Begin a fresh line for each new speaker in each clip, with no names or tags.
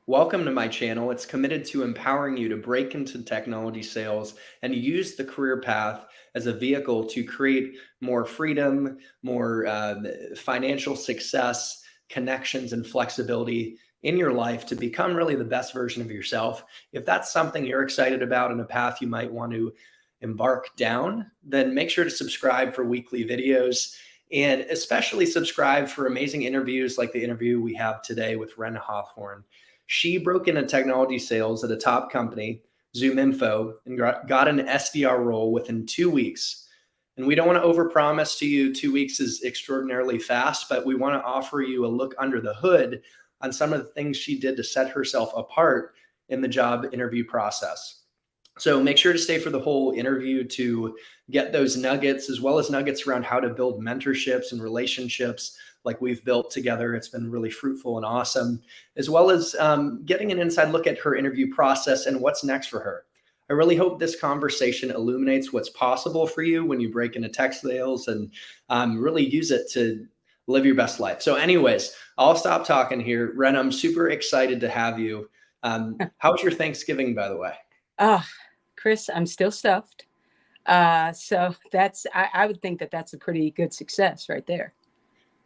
Welcome to my channel. It's committed to empowering you to break into technology sales and use the career path as a vehicle to create more freedom, more financial success, connections, and flexibility in your life to become really the best version of yourself. If that's something you're excited about and a path you might want to embark down, then make sure to subscribe for weekly videos and especially subscribe for amazing interviews like the interview we have today with Ren Hawthorne. She broke into technology sales at a top company, Zoominfo, and got an SDR role within 2 weeks. And we don't want to overpromise to you 2 weeks is extraordinarily fast, but we want to offer you a look under the hood on some of the things she did to set herself apart in the job interview process. So make sure to stay for the whole interview to get those nuggets, as well as nuggets around how to build mentorships and relationships like we've built together. It's been really fruitful and awesome, as well as getting an inside look at her interview process and what's next for her. I really hope this conversation illuminates what's possible for you when you break into tech sales and really use it to live your best life. So anyways, I'll stop talking here. Ren, I'm super excited to have you. How was your Thanksgiving, by the way?
Chris, I'm still stuffed. So I would think that that's a pretty good success right there.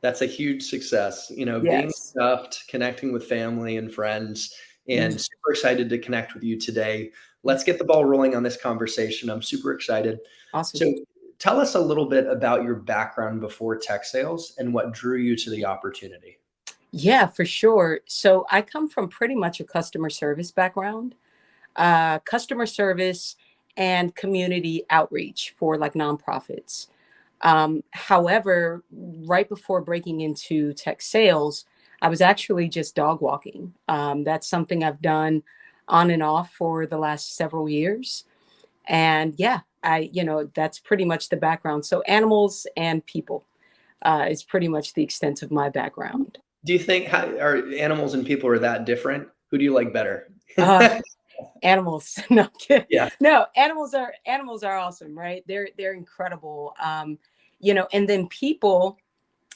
That's a huge success, being
Yes.
stuffed, connecting with family and friends, and super excited to connect with you today. Let's get the ball rolling on this conversation. I'm super excited.
Awesome.
So tell us a little bit about your background before tech sales and what drew you to the opportunity.
Yeah, for sure. So I come from pretty much a customer service background, customer service and community outreach for like nonprofits. However, right before breaking into tech sales, I was actually just dog walking. That's something I've done on and off for the last several years. And yeah, that's pretty much the background. So animals and people is pretty much the extent of my background.
Do you think are animals and people are that different? Who do you like better?
Uh, Animals. No,
Yeah.
no, animals are awesome, right? They're incredible. And then people,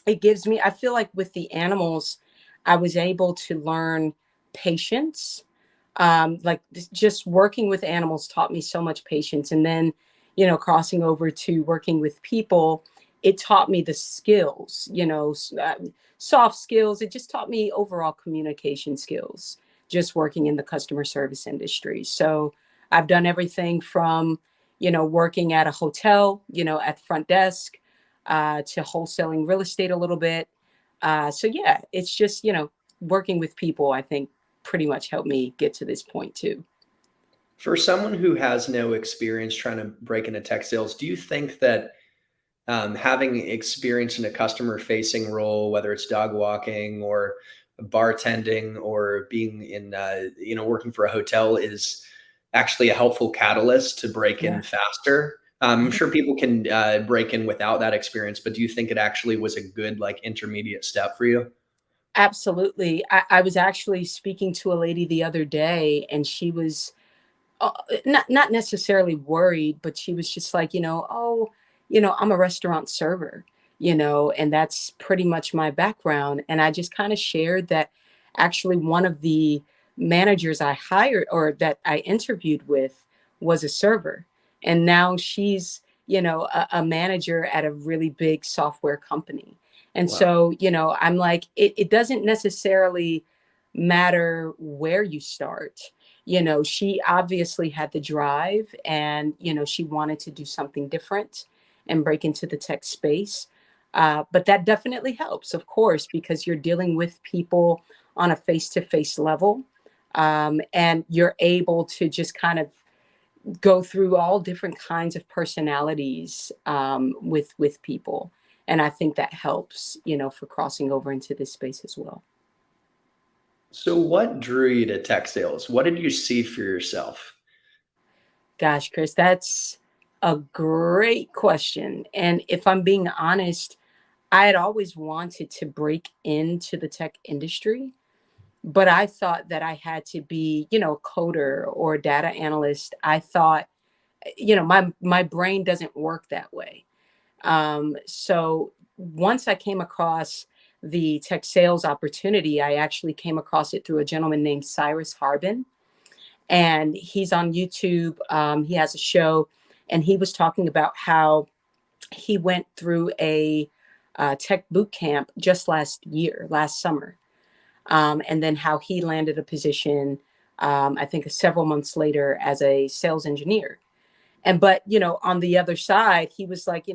it gives me, I feel like with the animals, I was able to learn patience. Like just working with animals taught me so much patience. And then, crossing over to working with people, it taught me the skills, soft skills. It just taught me overall communication skills, just working in the customer service industry. So I've done everything from, working at a hotel, at the front desk, to wholesaling real estate a little bit. So yeah, it's just, working with people, I think pretty much helped me get to this point too.
For someone who has no experience trying to break into tech sales, do you think that having experience in a customer-facing role, whether it's dog walking or bartending or being in, working for a hotel, is actually a helpful catalyst to break
Yeah.
in faster? I'm sure people can break in without that experience, but do you think it actually was a good intermediate step for you?
Absolutely. I was actually speaking to a lady the other day, and she was uh, not necessarily worried, but she was just like, oh, I'm a restaurant server, and that's pretty much my background. And I just kind of shared that actually one of the managers I hired or that I interviewed with was a server. And now she's, a manager at a really big software company. And
Wow.
so, I'm like, it doesn't necessarily matter where you start. She obviously had the drive and, she wanted to do something different and break into the tech space. But that definitely helps, of course, because you're dealing with people on a face-to-face level. And you're able to just kind of go through all different kinds of personalities with people. And I think that helps, for crossing over into this space as well.
So what drew you to tech sales? What did you see for yourself?
Gosh, Chris, that's a great question. And if I'm being honest, I had always wanted to break into the tech industry, but I thought that I had to be, a coder or a data analyst. I thought, my brain doesn't work that way. So once I came across the tech sales opportunity, I actually came across it through a gentleman named Cyrus Harbin, and he's on YouTube. He has a show, and he was talking about how he went through a tech boot camp just last summer, and then how he landed a position, I think several months later, as a sales engineer. But, on the other side, he was like,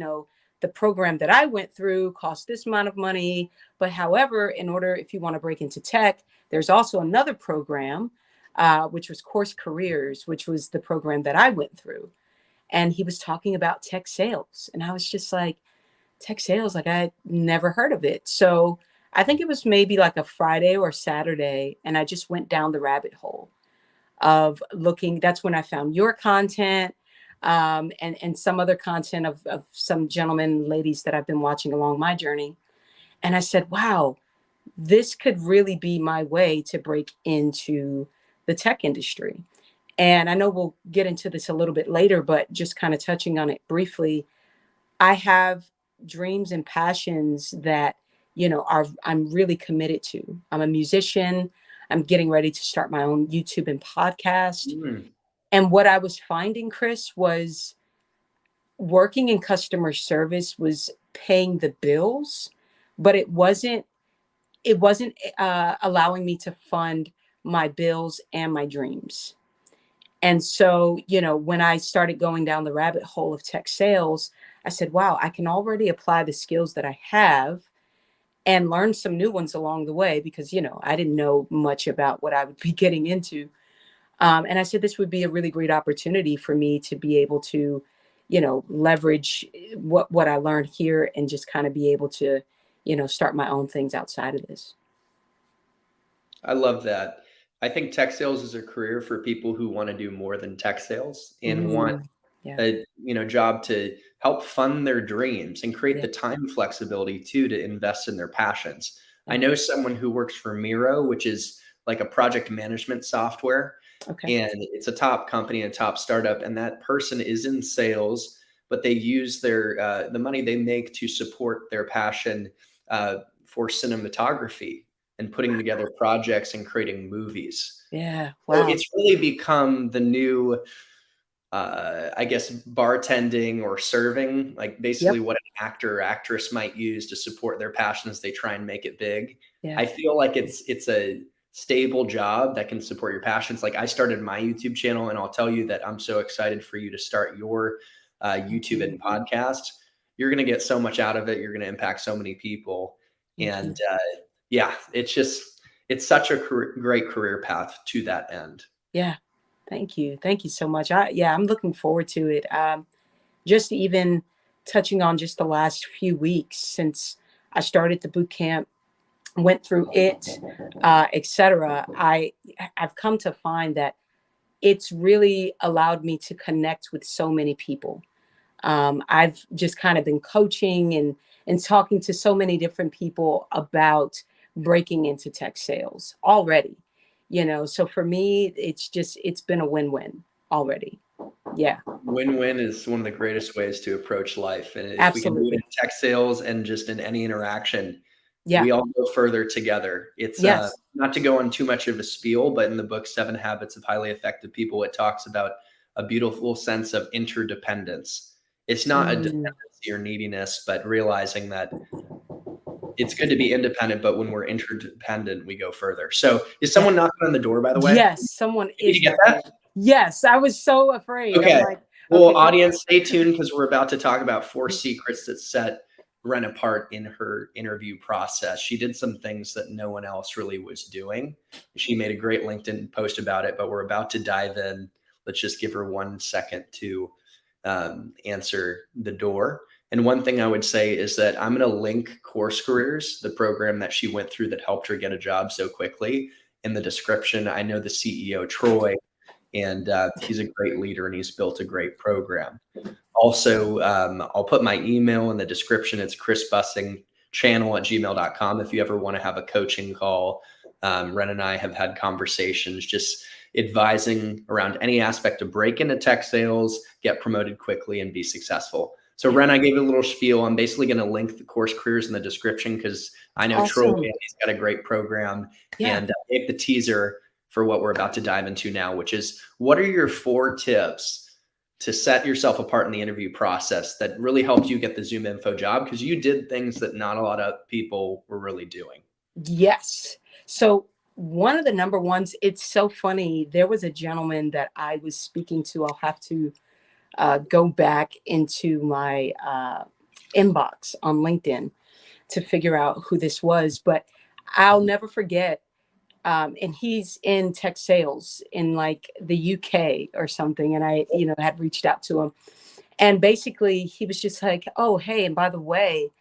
the program that I went through cost this amount of money. But however, if you want to break into tech, there's also another program, which was CourseCareers, which was the program that I went through. And he was talking about tech sales. And I was just like, tech sales, like I never heard of it. So I think it was maybe like a Friday or Saturday. And I just went down the rabbit hole of looking. That's when I found your content, and some other content of some gentlemen, ladies that I've been watching along my journey. And I said, wow, this could really be my way to break into the tech industry. And I know we'll get into this a little bit later, but just kind of touching on it briefly, I have dreams and passions that, I'm really committed to. I'm a musician. I'm getting ready to start my own YouTube and podcast.
Mm.
And what I was finding, Chris, was working in customer service was paying the bills, but it wasn't allowing me to fund my bills and my dreams. And so, when I started going down the rabbit hole of tech sales, I said, wow, I can already apply the skills that I have and learn some new ones along the way, because, I didn't know much about what I would be getting into. And I said, this would be a really great opportunity for me to be able to, leverage what I learned here and just kind of be able to, start my own things outside of this.
I love that. I think tech sales is a career for people who want to do more than tech sales and want
Yeah.
a job to help fund their dreams and create
Yeah.
the time flexibility too to invest in their passions. I
Yeah.
know someone who works for Miro, which is like a project management software,
Okay.
and it's a top company, a top startup, and that person is in sales, but they use the money they make to support their passion for cinematography and putting together projects and creating movies.
Yeah.
So
Wow.
it's really become the new, I guess, bartending or serving, like
Yep.
basically what an actor or actress might use to support their passions. They try and make it big.
Yeah.
I feel like it's a stable job that can support your passions. Like I started my YouTube channel, and I'll tell you that I'm so excited for you to start your YouTube and podcast. You're going to get so much out of it. You're going to impact so many people.
Thank you.
And yeah, it's such a great career path to that end.
Yeah. Thank you. Thank you so much. I'm looking forward to it. Just even touching on just the last few weeks since I started the boot camp, went through it, etc. I've come to find that it's really allowed me to connect with so many people. I've just kind of been coaching and talking to so many different people about breaking into tech sales already. So for me, it's been a win-win already. Yeah,
Win-win is one of the greatest ways to approach life. And if we can do it in
absolutely.
tech sales and just in any interaction,
Yeah.
we all go further together. It's
Yes.
not to go on too much of a spiel, but in the book, 7 Habits of Highly Effective People, it talks about a beautiful sense of interdependence. It's not a
Mm,
dependency or neediness, but realizing that it's good to be independent, but when we're interdependent, we go further. So is
yeah.
someone knocking on the door, by the way?
Yes, someone
Did you
is
get
knocking.
that?
Yes, I was so afraid. I'm
Okay.
like,
Well,
okay,
audience, stay tuned because we're about to talk about 4 secrets that set Ren apart in her interview process. She did some things that no one else really was doing. She made a great LinkedIn post about it, but we're about to dive in. Let's just give her 1 second to answer the door. And one thing I would say is that I'm going to link CourseCareers, the program that she went through that helped her get a job so quickly, in the description. I know the CEO, Troy, and he's a great leader and he's built a great program. Also, I'll put my email in the description. It's chrisbussingchannel@gmail.com. If you ever want to have a coaching call, Ren and I have had conversations just advising around any aspect of break into tech sales, get promoted quickly, and be successful. So Ren, I gave a little spiel. I'm basically going to link the course careers in the description because I know Troy and
Awesome.
he's got a great program.
Yeah.
And I gave the teaser for what we're about to dive into now, which is what are your 4 tips to set yourself apart in the interview process that really helped you get the Zoominfo job? Because you did things that not a lot of people were really doing.
Yes. So one of the number ones, it's so funny. There was a gentleman that I was speaking to. I'll have to go back into my inbox on LinkedIn to figure out who this was, but I'll never forget. And he's in tech sales in like the UK or something. And I, had reached out to him, and basically he was just like, "Oh, hey, and by the way,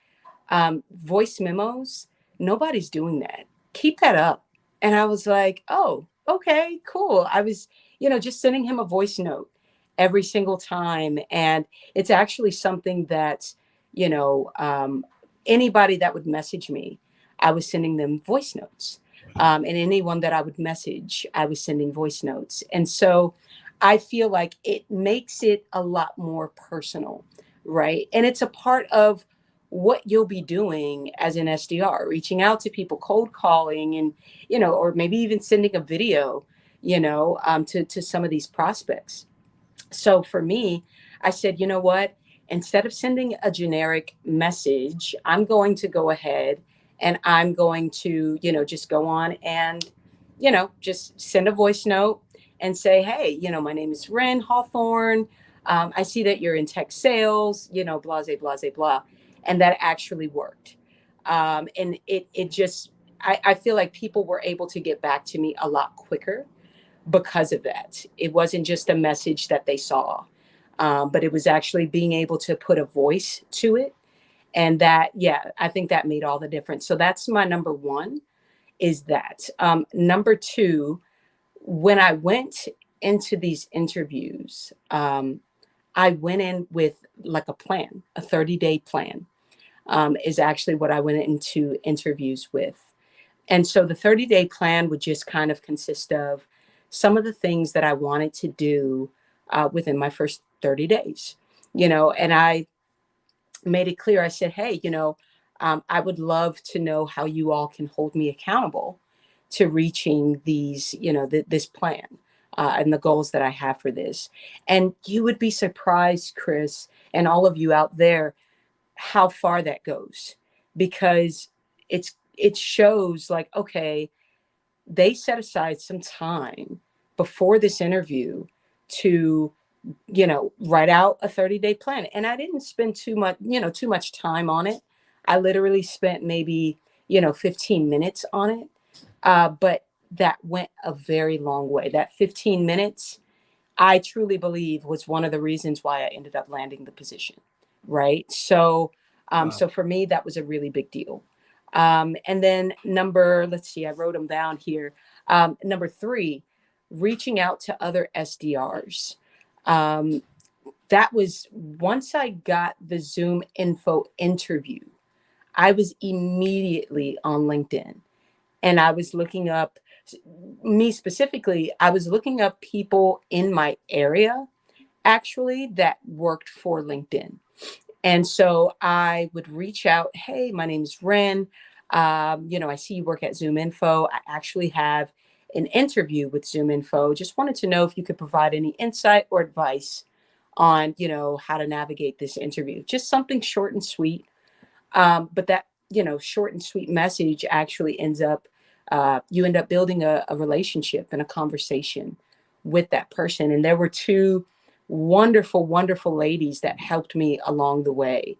voice memos, nobody's doing that. Keep that up." And I was like, "Oh, okay, cool." I was, just sending him a voice note every single time. And it's actually something that, you know, um, anybody that would message me, I was sending them voice notes. And anyone that I would message, I was sending voice notes. And so I feel like it makes it a lot more personal, right? And it's a part of what you'll be doing as an SDR, reaching out to people, cold calling, and, or maybe even sending a video, to some of these prospects. So for me, I said, you know what? Instead of sending a generic message, I'm going to go ahead and I'm going to, just go on and, just send a voice note and say, hey, my name is Ren Hawthorne. I see that you're in tech sales, blase, blase, blah. And that actually worked. And it just, I feel like people were able to get back to me a lot quicker because of that. It wasn't just a message that they saw, but it was actually being able to put a voice to it. And that, yeah, I think that made all the difference. So that's my number one, is that. Number two, when I went into these interviews, I went in with like a plan, a 30-day plan, is actually what I went into interviews with. And so the 30-day plan would just kind of consist of some of the things that I wanted to do within my first 30 days, and I made it clear. I said, hey, I would love to know how you all can hold me accountable to reaching these, this plan and the goals that I have for this. And you would be surprised, Chris, and all of you out there, how far that goes, because it shows like, okay, they set aside some time before this interview to, write out a 30-day plan. And I didn't spend too much time on it. I literally spent maybe, 15 minutes on it. But that went a very long way. That 15 minutes, I truly believe, was one of the reasons why I ended up landing the position. Right. So,
Wow.
so for me, that was a really big deal. And then let's see, I wrote them down here. Number three, reaching out to other SDRs. That was once I got the Zoominfo interview, I was immediately on LinkedIn, and I was looking up, me specifically, I was looking up people in my area actually that worked for LinkedIn. And so I would reach out, hey, my name is Ren. I see you work at Zoominfo. I actually have an interview with Zoominfo. Just wanted to know if you could provide any insight or advice on, how to navigate this interview. Just something short and sweet. But that, short and sweet message actually you end up building a relationship and a conversation with that person. And there were two wonderful, wonderful ladies that helped me along the way.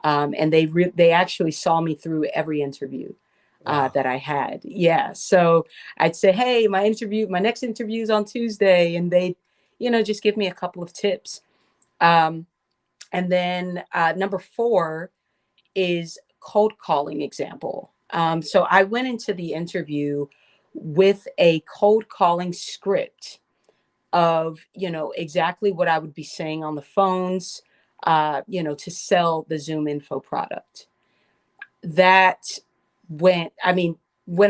And they actually saw me through every interview
Wow.
that I had. Yeah. So I'd say, hey, my next interview is on Tuesday. And they, just give me a couple of tips. And then number four is cold calling example. So I went into the interview with a cold calling script of, exactly what I would be saying on the phones, to sell the Zoominfo product. That when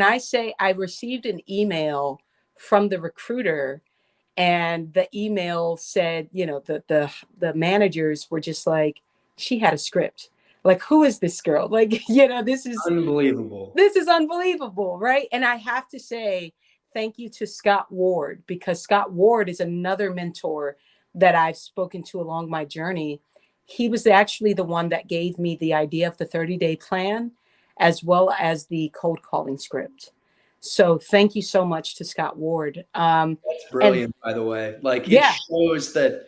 I say I received an email from the recruiter, and the email said, the managers were just like, she had a script. Like, who is this girl? Like, you know,
Unbelievable.
this is unbelievable, right? And I have to say thank you to Scott Ward, because Scott Ward is another mentor that I've spoken to along my journey. He was actually the one that gave me the idea of the 30-day plan as well as the cold calling script. So thank you so much to Scott Ward.
That's
And
brilliant, by the way. Like, it
yeah,
shows that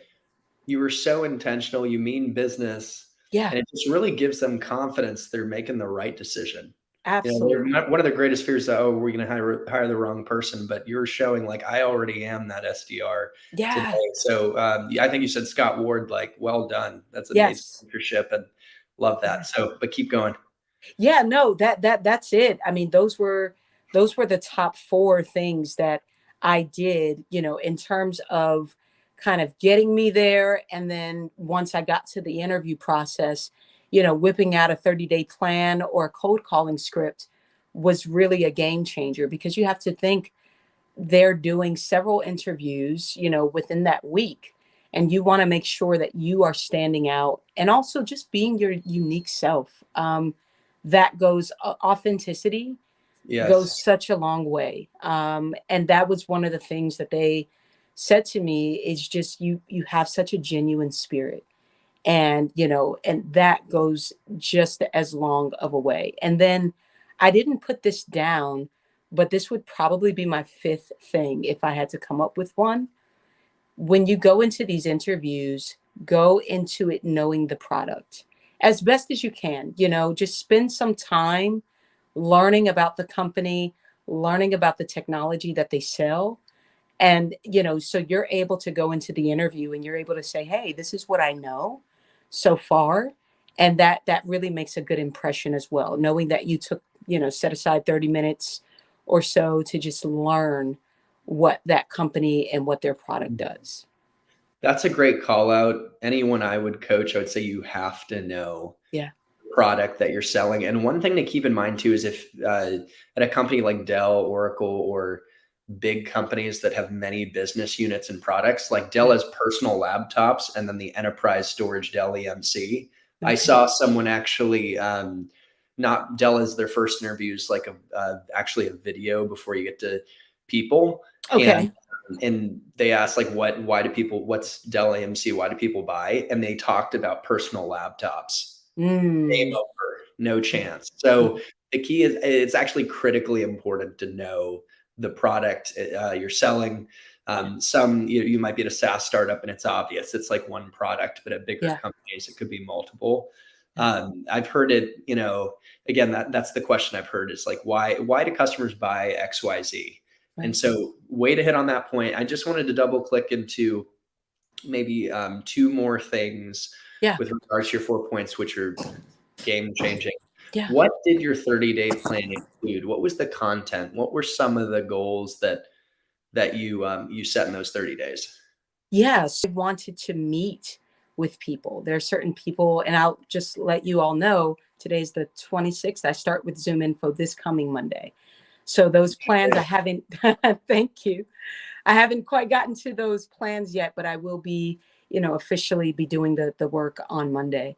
you were so intentional, you mean business,
yeah,
and it just really gives them confidence they're making the right decision. You know, they're
absolutely.
not, one of the greatest fears that, oh, we're going to hire the wrong person, but you're showing like I already am that SDR today.
Yeah,
So yeah, I think you said Scott Ward, like, well done. That's amazing
yes.
leadership, and love that. So, but keep going.
Yeah, no, that's it. I mean, those were the top four things that I did, you know, in terms of kind of getting me there. And then once I got to the interview process, you know, whipping out a 30-day plan or a cold calling script was really a game changer, because you have to think they're doing several interviews, you know, within that week. And you want to make sure that you are standing out and also just being your unique self. That goes, authenticity
Yes.
goes such a long way. And that was one of the things that they said to me is just you have such a genuine spirit. And, you know, and that goes just as long of a way. And then I didn't put this down, but this would probably be my fifth thing if I had to come up with one. When you go into these interviews, go into it knowing the product as best as you can. You know, just spend some time learning about the company, learning about the technology that they sell. And, you know, so you're able to go into the interview and you're able to say, hey, this is what I know so far. And that really makes a good impression as well, knowing that you took, you know, set aside 30 minutes or so to just learn what that company and what their product does.
That's a great call out. Anyone I would coach, I would say you have to know
Yeah.
the product that you're selling. And one thing to keep in mind too is if at a company like Dell, Oracle, or big companies that have many business units and products, like Dell
Yeah.
has personal laptops and then the enterprise storage Dell EMC. I
Okay.
saw someone actually, not Dell as their first interviews, like actually a video before you get to people. And
Okay.
they asked like what's Dell AMC, why do people buy, and they talked about personal laptops. Game
Mm.
over, no chance. So the key is it's actually critically important to know the product you're selling. Some you might be at a SaaS startup and it's obvious it's like one product, but at bigger
Yeah.
companies it could be multiple.
Yeah.
I've heard it, you know, again, that's the question I've heard is like, why do customers buy XYZ? And
Right.
so, way to hit on that point, I just wanted to double click into maybe two more things
Yeah.
with regards to your 4 points, which are game changing.
Yeah.
What did your 30-day plan include? What was the content? What were some of the goals that you set in those 30 days?
Yes, I wanted to meet with people. There are certain people, and I'll just let you all know today's the 26th. I start with Zoominfo this coming Monday. So those plans I haven't, thank you. I haven't quite gotten to those plans yet, but I will be, you know, officially be doing the work on Monday.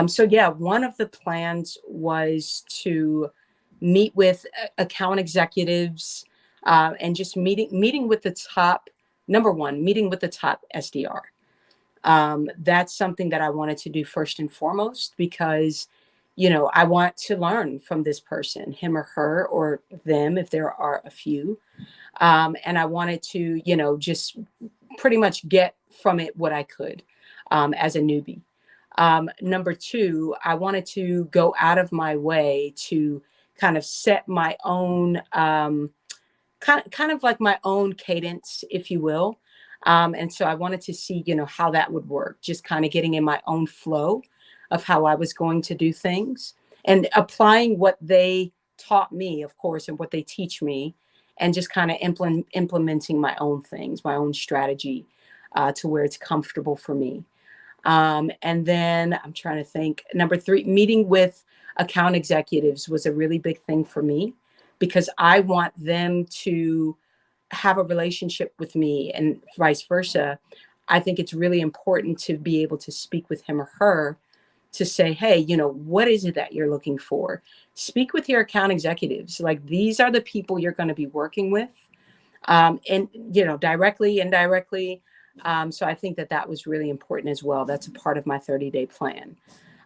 So yeah, one of the plans was to meet with account executives, and just meeting with the top, number one, meeting with the top SDR. That's something that I wanted to do first and foremost, because, you know, I want to learn from this person, him or her or them, if there are a few. And I wanted to, you know, just pretty much get from it what I could, as a newbie. Number two, I wanted to go out of my way to kind of set my own, kind of like my own cadence, if you will. And so I wanted to see, you know, how that would work, just kind of getting in my own flow of how I was going to do things and applying what they taught me, of course, and what they teach me, and just kind of implementing my own things, my own strategy, to where it's comfortable for me. And then I'm trying to think. Number three, meeting with account executives was a really big thing for me, because I want them to have a relationship with me and vice versa. I think it's really important to be able to speak with him or her to say, hey, what is it that you're looking for? Speak with your account executives. Like, these are the people you're going to be working with, and, directly, indirectly. So I think that that was really important as well. That's a part of my 30-day plan.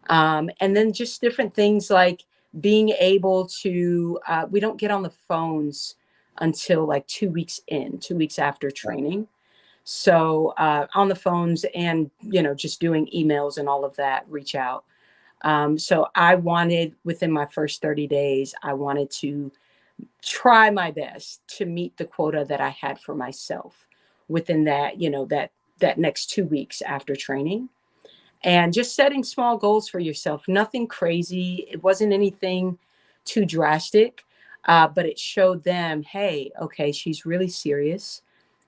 And then just different things like being able to, we don't get on the phones until like 2 weeks in, 2 weeks after training. So on the phones and, just doing emails and all of that, reach out. So I wanted, within my first 30 days, I wanted to try my best to meet the quota that I had for myself within that, that next 2 weeks after training. And just setting small goals for yourself, nothing crazy. It wasn't anything too drastic, but it showed them, hey, okay, she's really serious.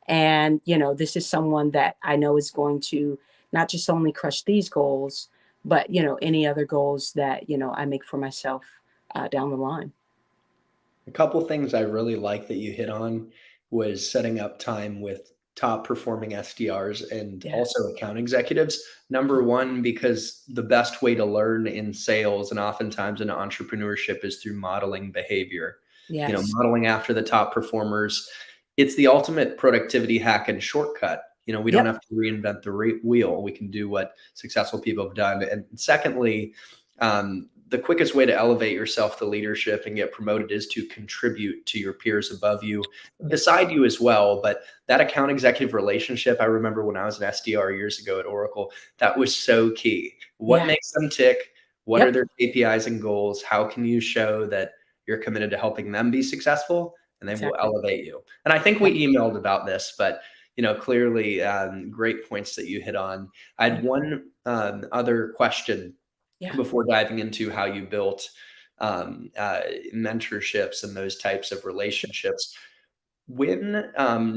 And, this is someone that I know is going to not just only crush these goals, but, any other goals that, I make for myself down the line.
A couple things I really like that you hit on was setting up time with top performing SDRs and
Yeah.
also account executives. Number one, because the best way to learn in sales and oftentimes in entrepreneurship is through modeling behavior.
Yes.
Modeling after the top performers. It's the ultimate productivity hack and shortcut. We don't
Yep.
have to reinvent the wheel. We can do what successful people have done. And secondly, the quickest way to elevate yourself to leadership and get promoted is to contribute to your peers above you, beside you as well. But that account executive relationship, I remember when I was an SDR years ago at Oracle, that was so key. What
Yeah.
makes them tick? What are
Yep.
their KPIs and goals? How can you show that you're committed to helping them be successful? And they will
Exactly.
elevate you. And I think
Yeah.
we emailed about this, but clearly great points that you hit on. I
Yeah.
had one other question
Yeah.
before diving into how you built mentorships and those types of
Sure.
relationships. When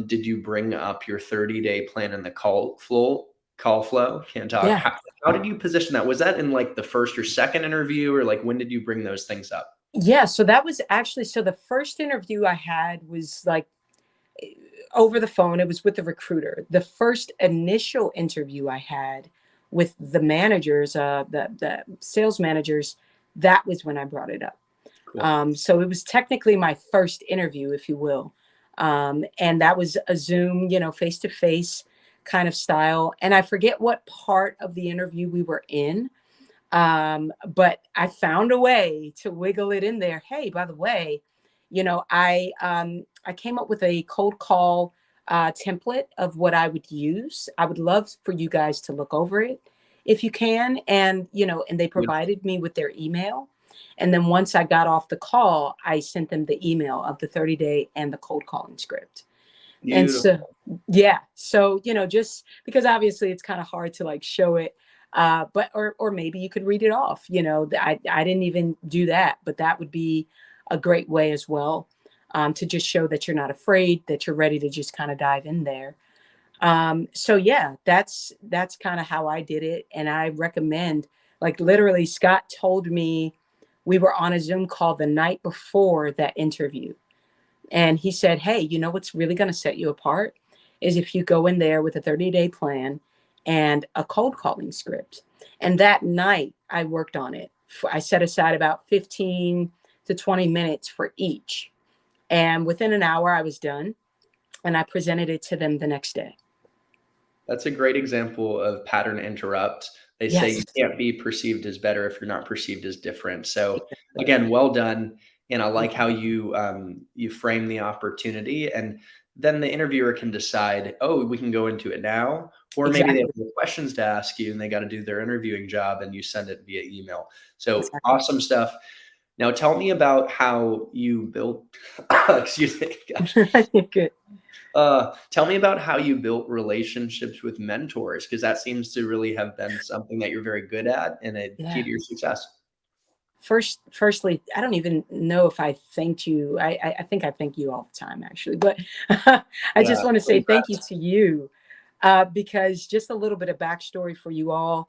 did you bring up your 30-day plan in the call flow? Can't talk.
Yeah.
How did you position that? Was that in like the first or second interview, or like when did you bring those things up?
Yeah. So that was actually, so the first interview I had was like over the phone. It was with the recruiter. The first initial interview I had with the managers, the sales managers, that was when I brought it up.
Cool.
So it was technically my first interview, if you will. And that was a Zoom, face to face kind of style. And I forget what part of the interview we were in. But I found a way to wiggle it in there. Hey, by the way, I came up with a cold call template of what I would use. I would love for you guys to look over it if you can. And and they
Good.
provided me with their email. And then once I got off the call, I sent them the email of the 30-day and the cold calling script. And so,
Beautiful.
yeah. So, just because obviously it's kind of hard to like show it. But or maybe you could read it off. I didn't even do that, but that would be a great way as well, to just show that you're not afraid, that you're ready to just kind of dive in there. So yeah, that's kind of how I did it. And I recommend, like, literally Scott told me, we were on a Zoom call the night before that interview. And he said, hey, what's really going to set you apart is if you go in there with a 30-day plan and a cold calling script. And that night I worked on it. I set aside about 15 to 20 minutes for each. And within an hour I was done, and I presented it to them the next day.
That's a great example of pattern interrupt. They say
Yes.
you can't be perceived as better if you're not perceived as different. So
Exactly.
again, well done. And I like
Thank you.
how you frame the opportunity, and then the interviewer can decide, oh, we can go into it now, or maybe they have
Exactly.
more questions to ask you and they got to do their interviewing job and you send it via email. So
Exactly.
awesome stuff. Now tell me about how you built, excuse me, gosh.
Good.
Tell me about how you built relationships with mentors, because that seems to really have been something that you're very good at and a key
Yeah.
to your success.
Firstly, I don't even know if I thanked you. I think I thank you all the time, actually. But I
Yeah,
just want to
I'm
say thank you
impressed.
to you, because just a little bit of backstory for you all.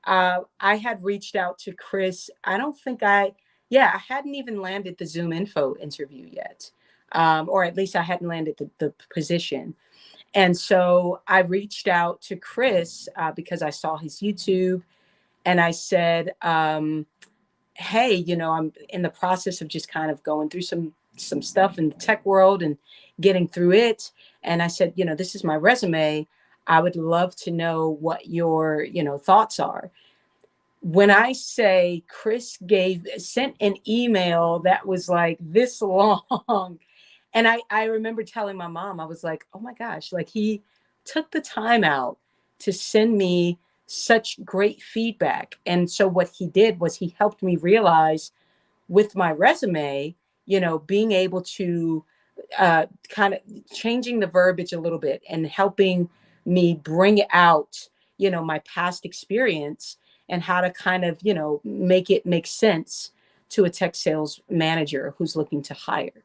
I had reached out to Chris. I don't think I hadn't even landed the Zoominfo interview yet, or at least I hadn't landed the position. And so I reached out to Chris because I saw his YouTube, And I said, hey, I'm in the process of just kind of going through some stuff in the tech world and getting through it. And I said, this is my resume. I would love to know what your, thoughts are. When I say Chris sent an email that was like this long, and I remember telling my mom, I was like, oh my gosh, like he took the time out to send me such great feedback. And so what he did was he helped me realize with my resume, being able to kind of changing the verbiage a little bit and helping me bring out, my past experience and how to kind of, make it make sense to a tech sales manager who's looking to hire.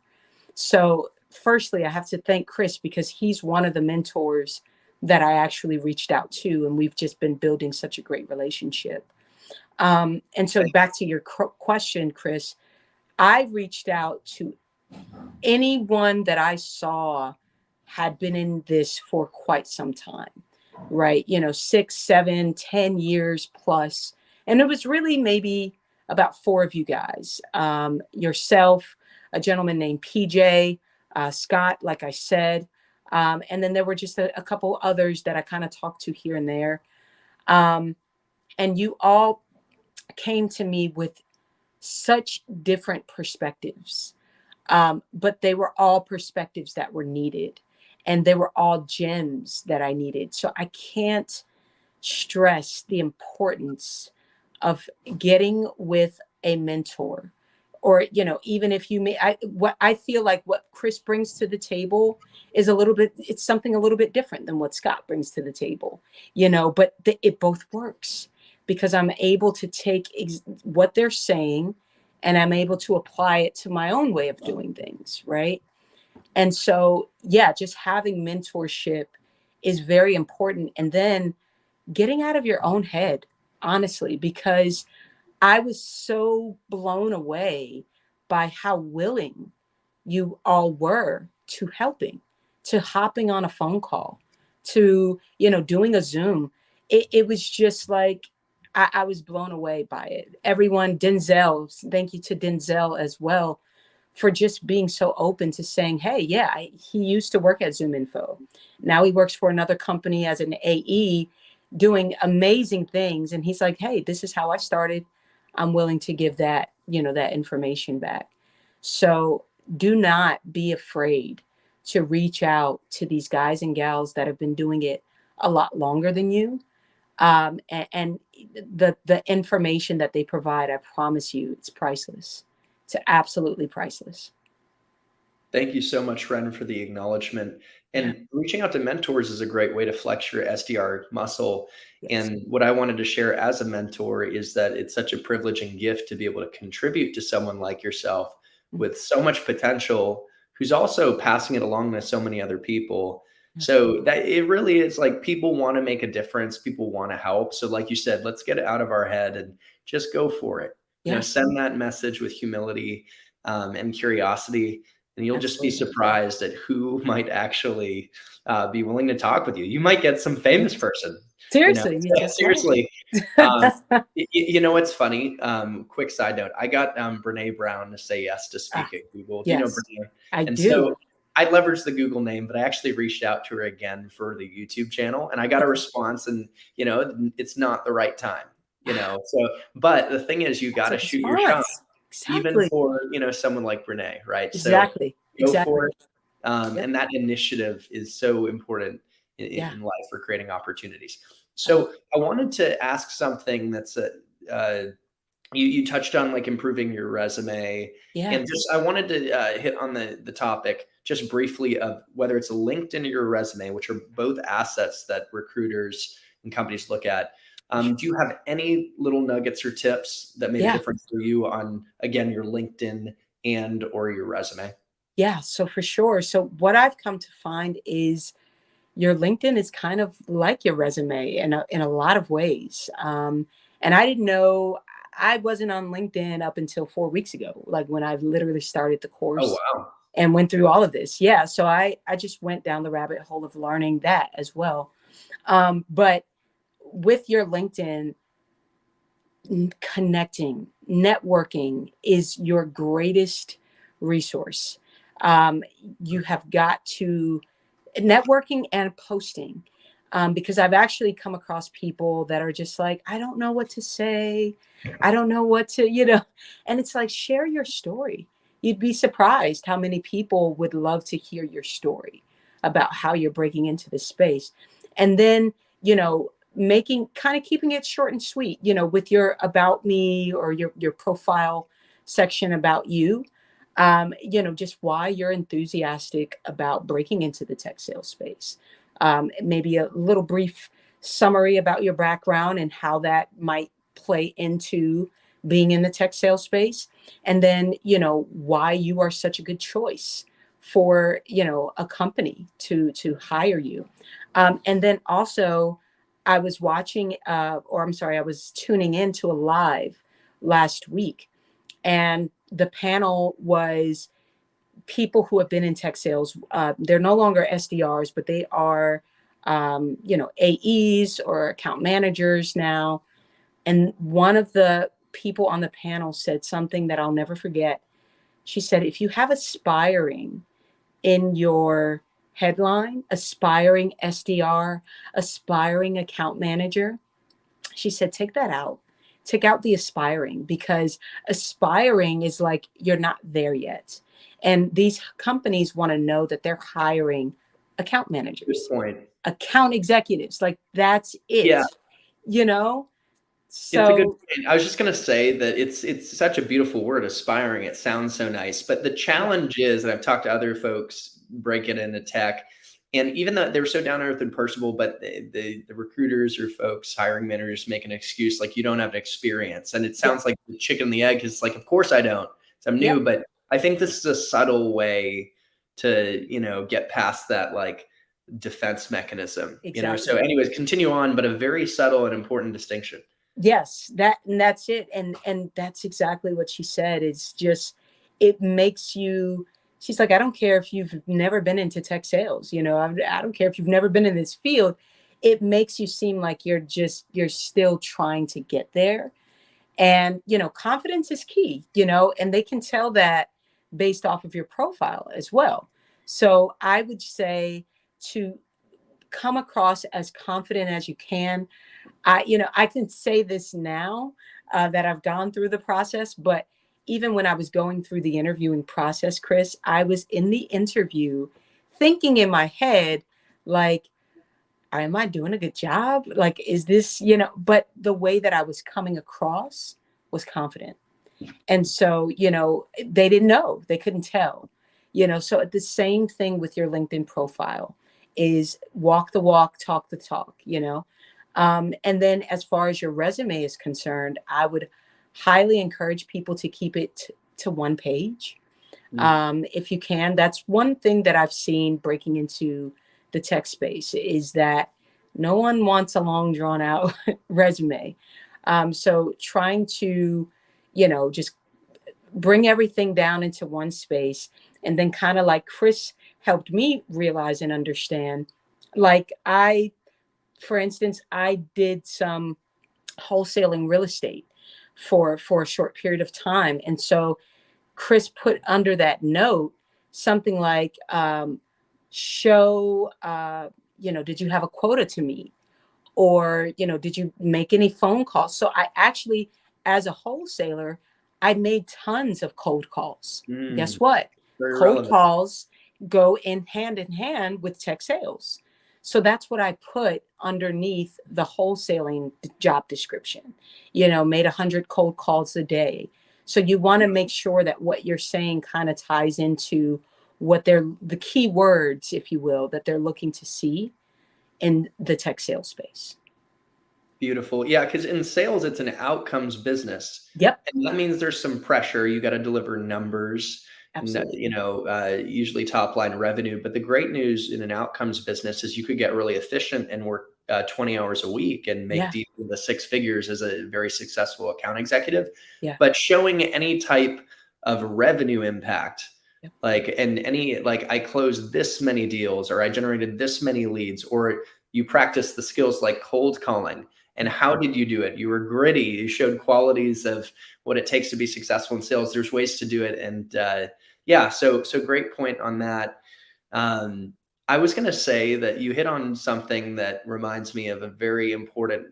So, firstly, I have to thank Chris because he's one of the mentors that I actually reached out to, and we've just been building such a great relationship. And so, back to your question, Chris, I reached out to anyone that I saw had been in this for quite some time, right? 6, 7, 10 years plus. And it was really maybe about 4 of you guys, yourself, a gentleman named PJ, Scott, like I said. And then there were just a couple others that I kind of talked to here and there. And you all came to me with such different perspectives. But they were all perspectives that were needed. And they were all gems that I needed. So I can't stress the importance of getting with a mentor. Or, even if you may, what I feel like what Chris brings to the table is it's something a little bit different than what Scott brings to the table, but it both works because I'm able to take what they're saying and I'm able to apply it to my own way of doing things, right? And so, yeah, just having mentorship is very important. And then getting out of your own head, honestly, because I was so blown away by how willing you all were to helping, to hopping on a phone call, to, doing a Zoom. It was just like, I was blown away by it. Everyone, Denzel, thank you to Denzel as well for just being so open to saying, hey, yeah, he used to work at Zoominfo. Now he works for another company as an AE doing amazing things. And he's like, hey, this is how I started. I'm willing to give that, that information back. So do not be afraid to reach out to these guys and gals that have been doing it a lot longer than you. And the information that they provide, I promise you, it's priceless. It's absolutely priceless.
Thank you so much, Ren, for the acknowledgement.
Yeah.
And reaching out to mentors is a great way to flex your SDR muscle.
Yes.
And what I wanted to share as a mentor is that it's such a privilege and gift to be able to contribute to someone like yourself with so much potential, who's also passing it along to so many other people. So that it really is like people want to make a difference. People want to help. So like you said, let's get it out of our head and just go for it.
Yeah.
Send that message with humility and curiosity. And you'll just be
Absolutely.
surprised at who might actually be willing to talk with you. You might get some famous person,
Seriously, you just
seriously. What's funny? Quick side note. I got Brene Brown to say yes to speak at Google. Do you know
Yes,
Brene?
I
And
do.
so I leveraged the Google name, but I actually reached out to her again for the YouTube channel and I got a response and, it's not the right time, so, but the thing is you got
That's a
to shoot your shot.
response.
Even
Exactly.
for, someone like Brene, right? So
Exactly.
go
Exactly.
for it.
Yep.
And that initiative is so important
Yeah.
in life for creating opportunities. So I wanted to ask something that's you touched on like improving your resume,
Yeah.
and just I wanted to hit on the topic just briefly of whether it's a LinkedIn or your resume, which are both assets that recruiters and companies look at. Do you have any little nuggets or tips that made a
Yeah.
difference for you on, again, your LinkedIn and or your resume?
Yeah. So for sure. So what I've come to find is your LinkedIn is kind of like your resume in a lot of ways. And I didn't know I wasn't on LinkedIn up until 4 weeks ago, like when I literally started the
Oh,
course
wow.
and went through all of this. Yeah. So I just went down the rabbit hole of learning that as well. But with your LinkedIn, connecting, networking is your greatest resource. You have got to networking and posting. Because I've actually come across people that are just like, I don't know what to say. I don't know what to, and it's like, share your story. You'd be surprised how many people would love to hear your story about how you're breaking into this space. And then, making kind of keeping it short and sweet, with your about me or your profile section about you, just why you're enthusiastic about breaking into the tech sales space. Maybe a little brief summary about your background and how that might play into being in the tech sales space. And then, why you are such a good choice for, a company to hire you. And then also, I was I was tuning into a live last week, and the panel was people who have been in tech sales. They're no longer SDRs, but they are, AEs or account managers now. And one of the people on the panel said something that I'll never forget. She said, if you have aspiring in your headline, aspiring SDR, aspiring account manager, she said, take that out. Take out the aspiring, because aspiring is like you're not there yet. And these companies want to know that they're hiring account managers,
Good point.
account executives. Like that's it,
Yeah. It's a good
So
point. I was just gonna say that it's such a beautiful word, aspiring. It sounds so nice, but the
yeah,
challenge is, and I've talked to other folks breaking into tech, and even though they were so down to earth and personable, but the recruiters or folks, hiring managers make an excuse like you don't have experience, and it
yeah,
sounds like the chicken and the egg. Because like, of course I don't. So I'm
yeah,
new, but I think this is a subtle way to get past that like defense mechanism. So,
exactly.
anyways, continue on, but a very subtle and important distinction.
Yes, that's it. And that's exactly what she said. It's just, it makes you, she's like, I don't care if you've never been into tech sales, I don't care if you've never been in this field. It makes you seem like you're still trying to get there. And, confidence is key, and they can tell that based off of your profile as well. So I would say to come across as confident as you can. I can say this now that I've gone through the process, but even when I was going through the interviewing process, Chris, I was in the interview thinking in my head, like, am I doing a good job? Like, is this, but the way that I was coming across was confident. And so, they didn't know, they couldn't tell, so the same thing with your LinkedIn profile is walk the walk, talk the talk, and then as far as your resume is concerned, I would highly encourage people to keep it to one page.
Mm.
If you can. That's one thing that I've seen breaking into the tech space is that no one wants a long drawn out resume. So trying to, just bring everything down into one space, and then kind of like Chris helped me realize and understand, like for instance, I did some wholesaling real estate for a short period of time. And so Chris put under that note something like, show, did you have a quota to meet? Or, did you make any phone calls? So I actually, as a wholesaler, I made tons of cold calls.
Mm.
Guess what?
Very
Cold
relevant.
calls go in hand with tech sales. So that's what I put underneath the wholesaling job description, made 100 cold calls a day. So you want to make sure that what you're saying kind of ties into what the key words, if you will, that they're looking to see in the tech sales space.
Beautiful. Yeah, because in sales, it's an outcomes business.
Yep,
And that means there's some pressure. You got to deliver numbers,
absolutely.
usually top line revenue. But the great news in an outcomes business is you could get really efficient and work 20 hours a week and make
Yeah,
deep in the six figures as a very successful account executive.
yeah,
But showing any type of revenue impact,
yep,
like I closed this many deals or I generated this many leads, or you practice the skills like cold calling And how did you do it? You were gritty. You showed qualities of what it takes to be successful in sales. There's ways to do it. And yeah, so great point on that. I was going to say that you hit on something that reminds me of a very important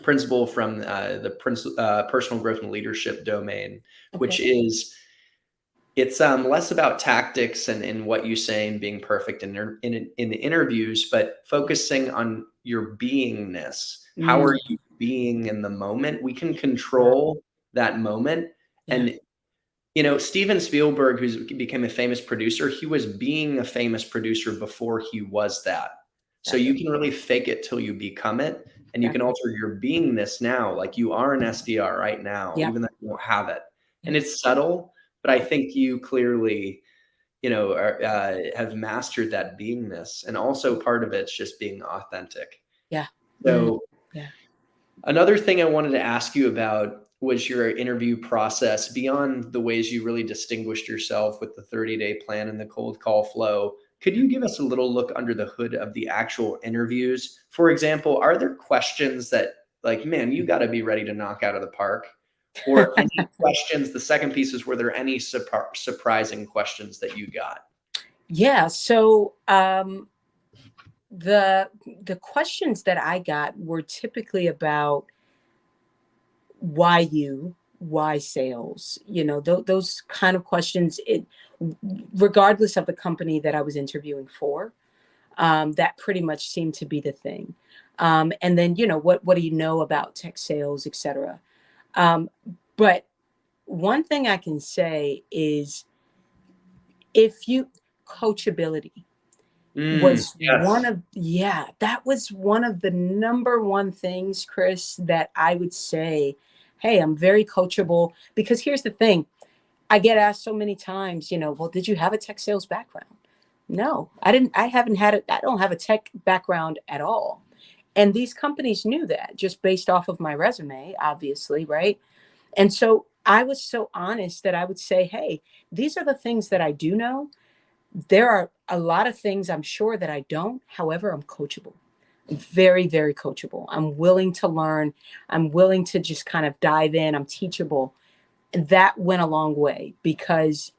principle from the personal growth and leadership domain, which
Okay.
is it's less about tactics and what you say and being perfect in the interviews, but focusing on your beingness. How are
Mm,
you being in the moment? We can
yeah.
control that moment.
Yeah.
And Steven Spielberg, who's became a famous producer, he was being a famous producer before he was that. So
Gotcha.
you can really fake it till you become it, and you can
Gotcha.
alter your beingness now. Like you are an SDR right now,
Yeah.
even though you don't have it.
Yeah.
And it's subtle, but I think you clearly, have mastered that beingness. And also part of it's just being authentic.
Yeah. Mm,
So
yeah.
another thing I wanted to ask you about was your interview process beyond the ways you really distinguished yourself with the 30-day plan and the cold call flow. Could you give us a little look under the hood of the actual interviews? For example, are there questions that, like, man, you got to be ready to knock out of the park? Or any questions? The second piece is, were there any surprising questions that you got?
Yeah. So the questions that I got were typically about why you, why sales, those kind of questions, regardless of the company that I was interviewing for, that pretty much seemed to be the thing. And then, what do you know about tech sales, et cetera. Um, but one thing I can say is if you coachability was one
Yes.
of, yeah, that was one of the number one things, Chris, that I would say, hey, I'm very coachable. Because here's the thing, I get asked so many times, well, did you have a tech sales background? No, I didn't. I haven't had it. I don't have a tech background at all. And these companies knew that just based off of my resume, obviously, right? And so I was so honest that I would say, hey, these are the things that I do know. There are a lot of things I'm sure that I don't. However, I'm coachable. I'm very, very coachable. I'm willing to learn. I'm willing to just kind of dive in. I'm teachable. And that went a long way because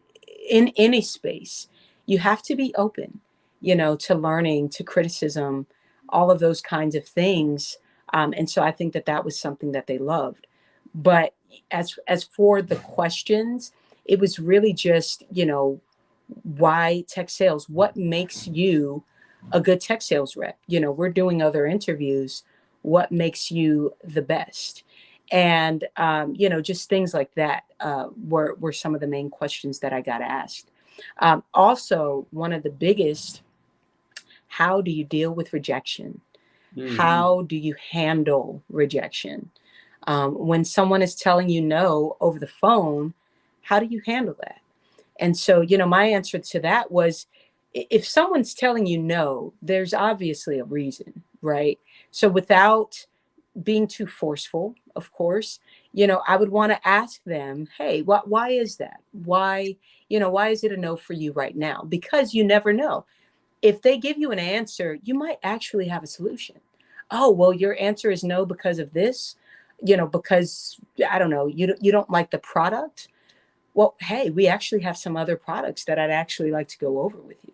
in any space, you have to be open, to learning, to criticism, all of those kinds of things. And so I think that that was something that they loved. But as for the questions, it was really just, why tech sales? What makes you a good tech sales rep? We're doing other interviews. What makes you the best? And just things like that were some of the main questions that I got asked. Also, one of the biggest: how do you deal with rejection?
Mm.
How do you handle rejection? When someone is telling you no over the phone, how do you handle that? And so, my answer to that was if someone's telling you no, there's obviously a reason, right? So, without being too forceful, of course, I would want to ask them, hey, why is that? Why is it a no for you right now? Because you never know. If they give you an answer, you might actually have a solution. Oh, well, your answer is no because of this, because I don't know, you don't like the product. Well, hey, we actually have some other products that I'd actually like to go over with you.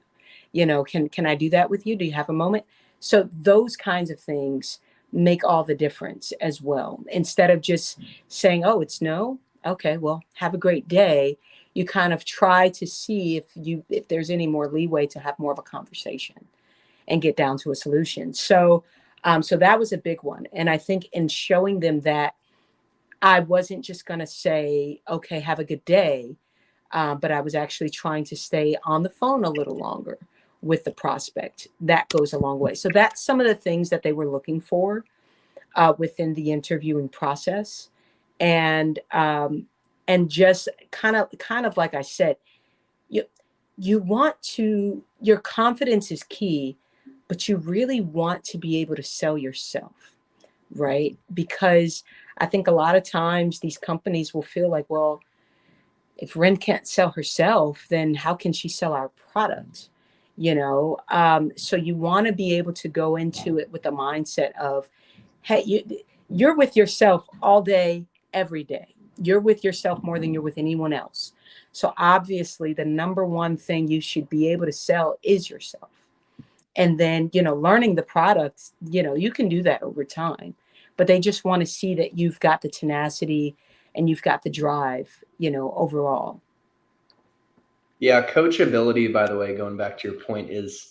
Can I do that with you? Do you have a moment? So those kinds of things make all the difference as well. Instead of just saying, oh, it's no. Okay, well, have a great day. You kind of try to see if there's any more leeway to have more of a conversation and get down to a solution. So that was a big one. And I think in showing them that I wasn't just going to say, okay, have a good day, but I was actually trying to stay on the phone a little longer with the prospect. That goes a long way. So that's some of the things that they were looking for within the interviewing process, and just kind of like I said, you you want to, your confidence is key, but you really want to be able to sell yourself, right? Because I think a lot of times these companies will feel like, well, if Ren can't sell herself, then how can she sell our product? So you want to be able to go into it with the mindset of, Hey, you're with yourself all day, every day. You're with yourself more than you're with anyone else. So obviously, the number one thing you should be able to sell is yourself. And then, learning the products, you can do that over time. But they just want to see that you've got the tenacity and you've got the drive, overall.
Yeah, coachability, by the way, going back to your point, is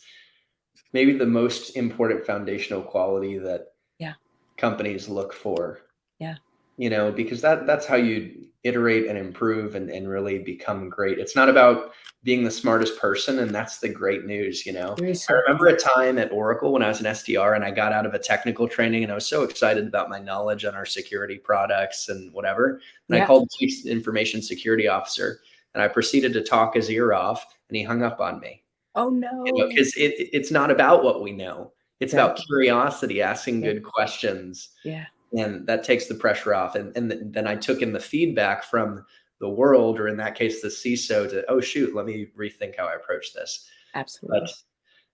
maybe the most important foundational quality that
Yeah.
companies look for.
Yeah.
Because that's how you iterate and improve and really become great. It's not about being the smartest person, and that's the great news. I
Research.
remember a time at Oracle when I was an SDR and I got out of a technical training and I was so excited about my knowledge on our security products and whatever. And I
Yeah.
called the chief information security officer and I proceeded to talk his ear off and he hung up on me.
Oh no.
Because it's not about what we know. It's about
Exactly.
curiosity, asking
Yeah.
good questions,
Yeah.
and that takes the pressure off. And then I took in the feedback from the world, or in that case, the CISO, to, oh shoot, let me rethink how I approach this. But
Absolutely.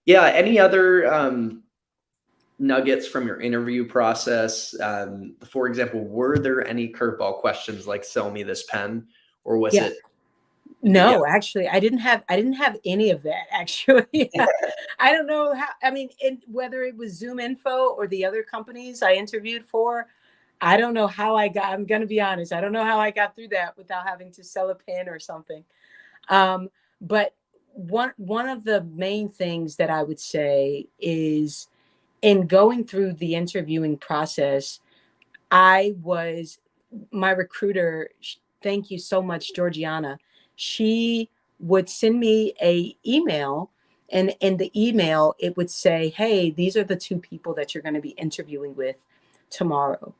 yeah, any other nuggets from your interview process? For example, were there any curveball questions like "sell me this pen," or was
Yeah.
it? Yeah,
No, actually, I didn't have any of that actually. I don't know how, I mean, whether it was Zoominfo or the other companies I interviewed for, I don't know how I'm going to be honest. I don't know how I got through that without having to sell a pin or something. But one of the main things that I would say is, in going through the interviewing process, I was my recruiter. Thank you so much, Georgiana. She would send me a email, and in the email it would say, "Hey, these are the two people that you're going to be interviewing with tomorrow."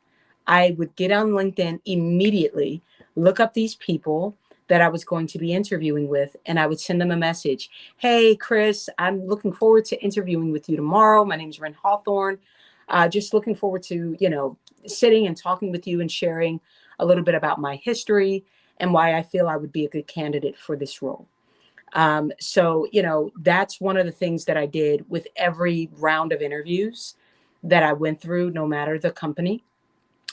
I would get on LinkedIn immediately, look up these people that I was going to be interviewing with, and I would send them a message. "Hey, Chris, I'm looking forward to interviewing with you tomorrow. My name is Ren Hawthorne. Just looking forward to, sitting and talking with you and sharing a little bit about my history and why I feel I would be a good candidate for this role." So, that's one of the things that I did with every round of interviews that I went through, no matter the company.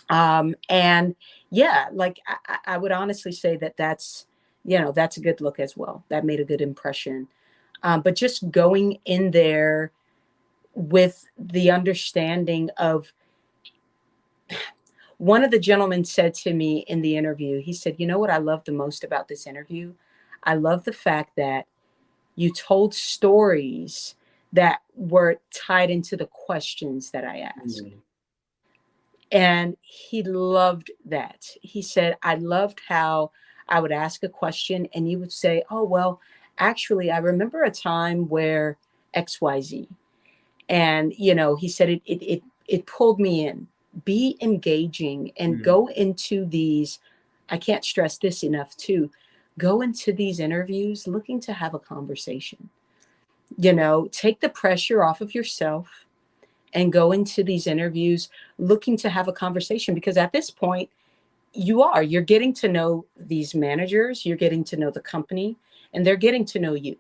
And yeah, like I would honestly say that that's a good look as well. That made a good impression. But just going in there with the understanding of, one of the gentlemen said to me in the interview, he said, "You know what I love the most about this interview? I love the fact that you told stories that were tied into the questions that I asked."
Mm,
And he loved that. He said, "I loved how I would ask a question and you would say, 'Oh, well, actually, I remember a time where XYZ.'" And, he said it pulled me in. Be engaging and
mm.
go into these. I can't stress this enough too. Go into these interviews looking to have a conversation. Take the pressure off of yourself and go into these interviews looking to have a conversation, because at this point you're getting to know these managers, you're getting to know the company, and they're getting to know you.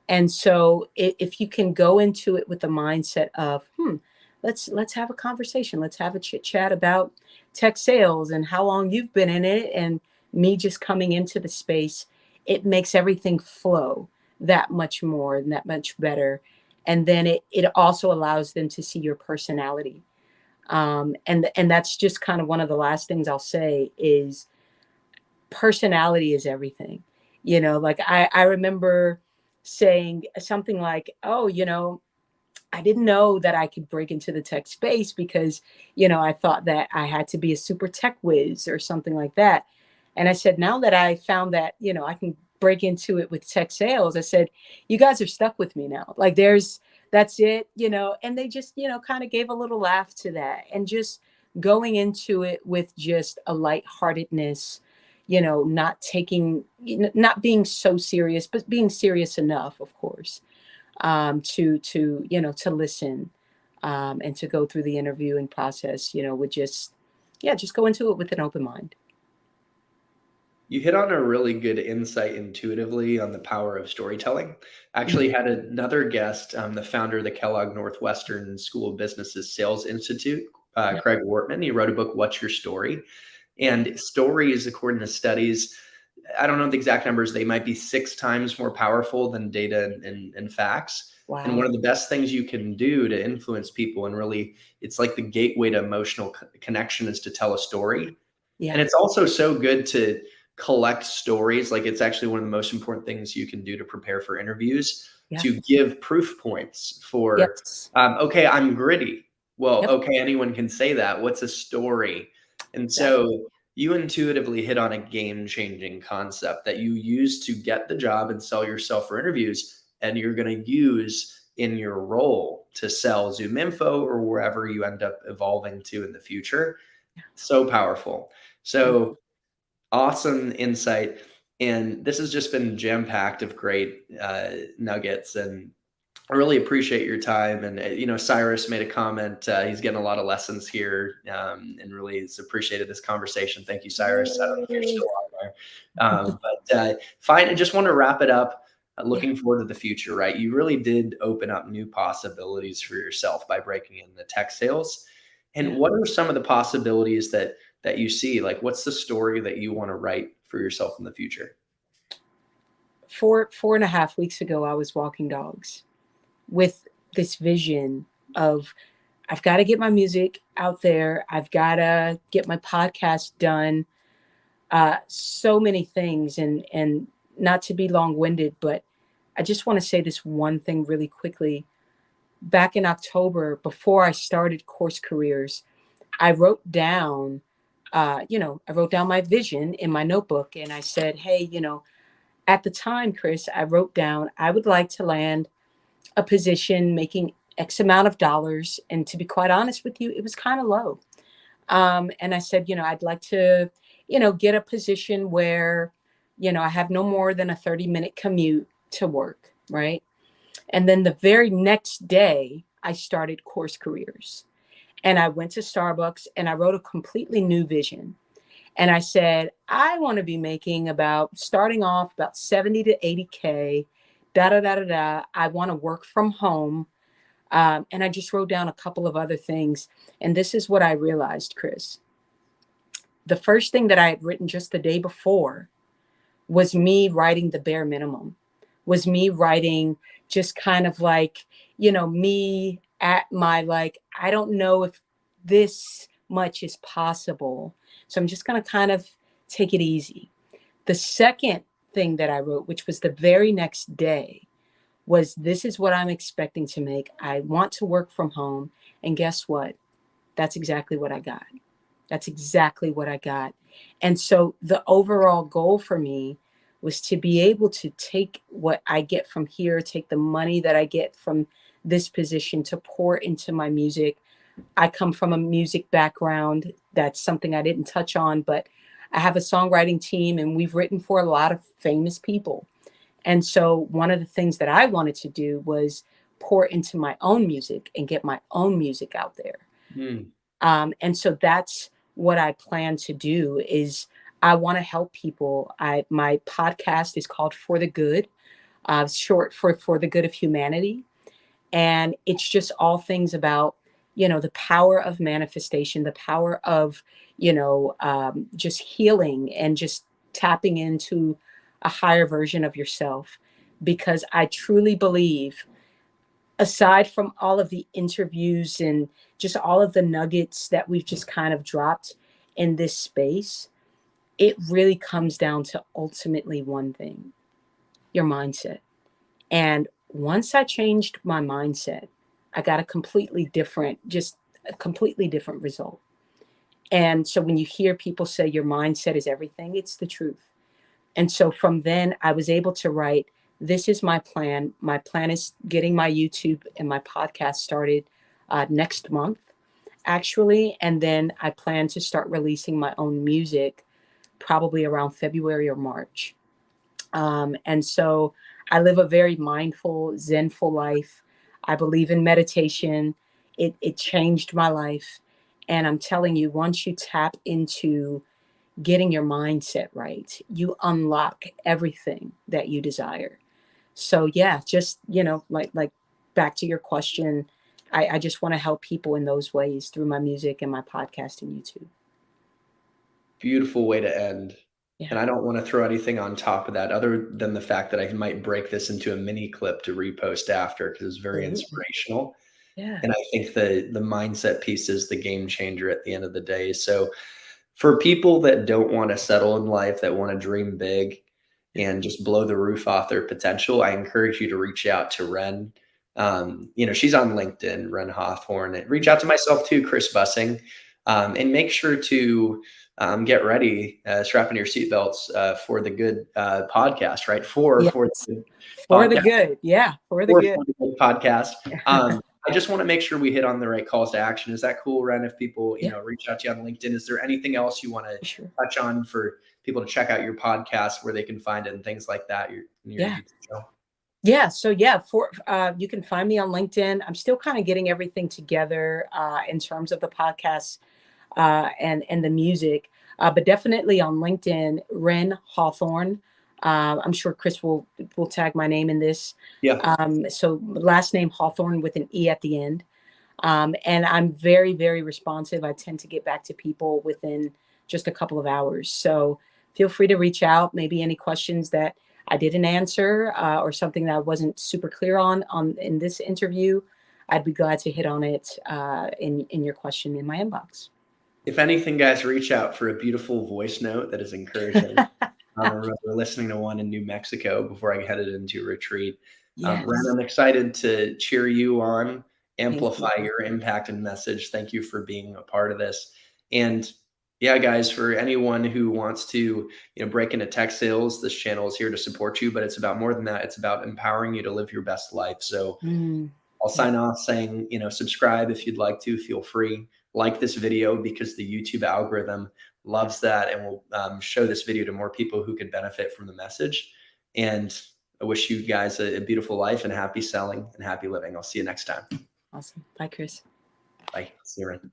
And so if you can go into it with the mindset of, let's have a conversation, let's have a chit chat about tech sales and how long you've been in it, and me just coming into the space, it makes everything flow that much more and that much better. And then it also allows them to see your personality. And that's just kind of one of the last things I'll say is, personality is everything. Like I remember saying something like, "Oh, I didn't know that I could break into the tech space because, I thought that I had to be a super tech whiz or something like that." And I said, "Now that I found that, I can break into it with tech sales," I said, "You guys are stuck with me now. Like that's it." And they just, kind of gave a little laugh to that, and just going into it with just a lightheartedness, not being so serious, but being serious enough, of course, to listen, and to go through the interviewing process, with just, yeah, just go into it with an open mind.
You hit on a really good insight intuitively on the power of storytelling.
Mhm.
Actually had another guest, the founder of the Kellogg Northwestern School of Business's Sales Institute,
Yep.
Craig Wortman. He wrote a book, What's Your Story? And stories, according to studies, I don't know the exact numbers, they might be 6 times more powerful than data and facts. And one
Wow.
of the best things you can do to influence people, and really, it's like the gateway to emotional connection, is to tell a story. And
Yeah.
it's also so good to collect stories. Like, it's actually one of the most important things you can do to prepare for interviews,
Yeah.
to give proof points for,
Yes.
okay, I'm gritty. Well,
Yep.
okay, anyone can say that. What's a story? And
Exactly.
so you intuitively hit on a game changing concept that you use to get the job and sell yourself for interviews. And you're going to use in your role to sell Zoominfo or wherever you end up evolving to in the future. So powerful.
Thank
So
you.
awesome insight. And this has just been jam packed of great nuggets. And I really appreciate your time. And, Cyrus made a comment. He's getting a lot of lessons here, and really has appreciated this conversation. Thank you, Cyrus. I don't know if you're
Yay.
still on there. But fine. I just want to wrap it up.
Yeah.
Looking forward to the future, right? You really did open up new possibilities for yourself by breaking into tech sales. And
Yeah.
what are some of the possibilities that you see? Like, what's the story that you want to write for yourself in the future?
4.5 weeks ago, I was walking dogs with this vision of I've got to get my music out there. I've got to get my podcast done. So many things, and not to be long winded, but I just want to say this one thing really quickly. Back in October, before I started Course Careers, I wrote down, I wrote down my vision in my notebook, and I said, hey, at the time, Chris, I wrote down I would like to land a position making X amount of dollars. And to be quite honest with you, it was kind of low. And I said, I'd like to, get a position where, I have no more than a 30-minute commute to work. Right. And then the very next day, I started Course Careers and I went to Starbucks and I wrote a completely new vision. And I said, I want to be making starting off about 70 to 80K, da da da da da. I want to work from home. And I just wrote down a couple of other things. And this is what I realized, Chris. The first thing that I had written just the day before was me writing the bare minimum, was me writing just kind of like, me at my, like, I don't know if this much is possible. So I'm just going to kind of take it easy. The second thing that I wrote, which was the very next day, was this is what I'm expecting to make. I want to work from home. And guess what? That's exactly what I got. That's exactly what I got. And so the overall goal for me was to be able to take what I get from here, take the money that I get from this position to pour into my music. I come from a music background. That's something I didn't touch on, but I have a songwriting team and we've written for a lot of famous people. And so one of the things that I wanted to do was pour into my own music and get my own music out there.
Hmm.
And so that's what I plan to do is I want to help people. My podcast is called For the Good, short for the good of humanity. And it's just all things about, the power of manifestation, the power of, just healing and just tapping into a higher version of yourself. Because I truly believe, aside from all of the interviews and just all of the nuggets that we've just kind of dropped in this space, it really comes down to ultimately one thing: your mindset. And once I changed my mindset, I got a completely different result. And so when you hear people say your mindset is everything, it's the truth. And so from then, I was able to write, this is my plan. My plan is getting my YouTube and my podcast started next month, actually. And then I plan to start releasing my own music probably around February or March. And so I live a very mindful, zenful life. I believe in meditation. It changed my life. And I'm telling you, once you tap into getting your mindset right, you unlock everything that you desire. So yeah, just, like back to your question, I just want to help people in those ways through my music and my podcast and YouTube.
Beautiful way to end.
Yeah.
And I don't want to throw anything on top of that other than the fact that I might break this into a mini clip to repost after because it's very
Absolutely.
inspirational.
Yeah.
And I think the mindset piece is the game changer at the end of the day. So for people that don't want to settle in life, that want to dream big
Yeah.
and just blow the roof off their potential, I encourage you to reach out to Ren. She's on LinkedIn, Ren Hawthorne. And reach out to myself too, Chris Bussing, and make sure to get ready, strap in your seatbelts for the good podcast, right?
Yes.
For the good
For the
podcast,
good. Yeah. For the
for
good.
the good podcast. I just want to make sure we hit on the right calls to action. Is that cool, Ren? If people,
Yeah.
reach out to you on LinkedIn, is there anything else you want to
Sure.
touch on for people to check out your podcast, where they can find it and things like that? Your
Yeah.
YouTube channel.
Yeah. So yeah, you can find me on LinkedIn. I'm still kind of getting everything together in terms of the podcast and the music, but definitely on LinkedIn, Ren Hawthorne. I'm sure Chris will tag my name in this.
Yeah.
So last name Hawthorne with an E at the end. And I'm very, very responsive. I tend to get back to people within just a couple of hours. So feel free to reach out. Maybe any questions that I didn't answer or something that I wasn't super clear on in this interview, I'd be glad to hit on it in your question in my inbox.
If anything, guys, reach out for a beautiful voice note that is encouraging. I remember listening to one in New Mexico before I headed into a retreat. Ren,
Yes.
I'm excited to cheer you on,
Thank
amplify
you.
your impact and message. Thank you for being a part of this. And yeah, guys, for anyone who wants to, break into tech sales, this channel is here to support you. But it's about more than that. It's about empowering you to live your best life. So I'll
Yeah.
sign off saying, subscribe if you'd like to. Feel free. Like this video because the YouTube algorithm loves that and will show this video to more people who could benefit from the message. And I wish you guys a beautiful life and happy selling and happy living. I'll see you next time.
Awesome. Bye, Chris.
Bye. See you around.